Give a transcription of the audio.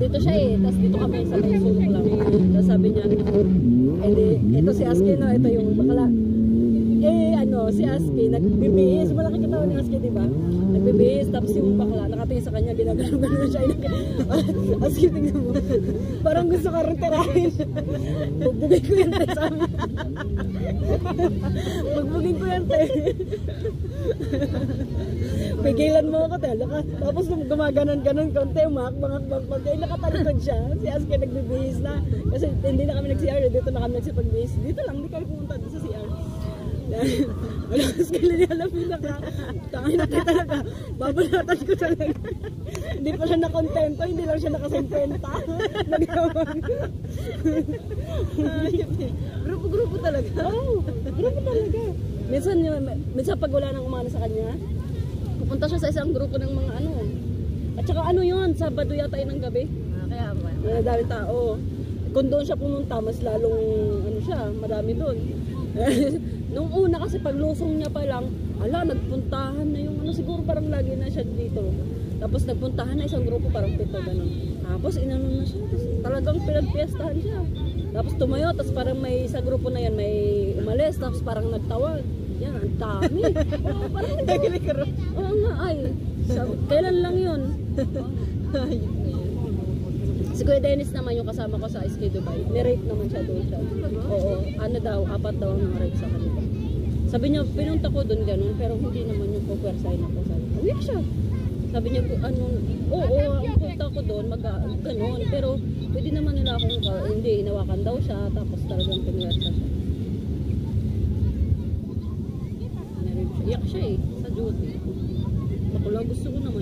Nandito siya eh, tapos dito kami sa may sulok lang. Tapos sabi niya, ito si Aski, no? Ito yung bakla. Si Aski, nagbibihis. Malaki katawan ni Aski, diba? Nagbibihis, tapos yung bakla, nakatingin sa kanya, ginagano siya. Aski, tingnan mo. Parang gusto ka rin tirahin. Bugbugin ko yan, te, sabi. Bugbugin ko yan, te. Pigilan mo ako, te. Tapos gumaganon-ganon konti, umakbang-akbang konti. Nakatalikod siya. Si Aski nagbibihis na. Kasi hindi na kami nag-CR, dito na kami nagsipagbihis. Dito lang, hindi kami pumunta sa CR. Wala kasi alam mo na ka. Tangin natin talaga. Babalatan ko talaga. Hindi pa siya nakontento. Hindi lang siya nakasentrenta. Nagawang. Grupo-grupo talaga. Oo. Grupo talaga. Minsan pag wala nang umano sa kanya, pupunta siya sa isang grupo ng mga ano. At saka ano yun, Sabado yata yun ng gabi. Kaya ba? Daming tao. Kung doon siya pumunta, mas lalong ano siya, marami doon. Nung una kasi paglusong niya pa lang, nagpuntahan na yung ano, siguro parang lagi na siya dito. Tapos nagpuntahan na isang grupo, parang 7 ganun. Tapos inano na siya, talagang pinagpiestahan siya. Tapos tumayo, tapos parang may sa grupo na yan, may umalis, tapos parang nagtawag. Yan, ang dami. Oo, parang nagtawag. Oo nga, ay. Kailan lang yun? Si Kuya Dennis naman yung kasama ko sa SK Dubai. Ni-rape naman siya doon siya. Oo, 4 daw ang na-rape sa kanila. Sabi niya, pinunta ko doon ganun, pero hindi naman yung pupwersahin ako. Sabi, uwi siya. Sabi niya, ang punta ko doon, ganun. Pero pwede naman nila akong, hindi, inawakan daw siya, tapos talagang pinwersa siya. Ni-rape siya. Iyak siya eh, sa duty. Bakula, gusto ko naman.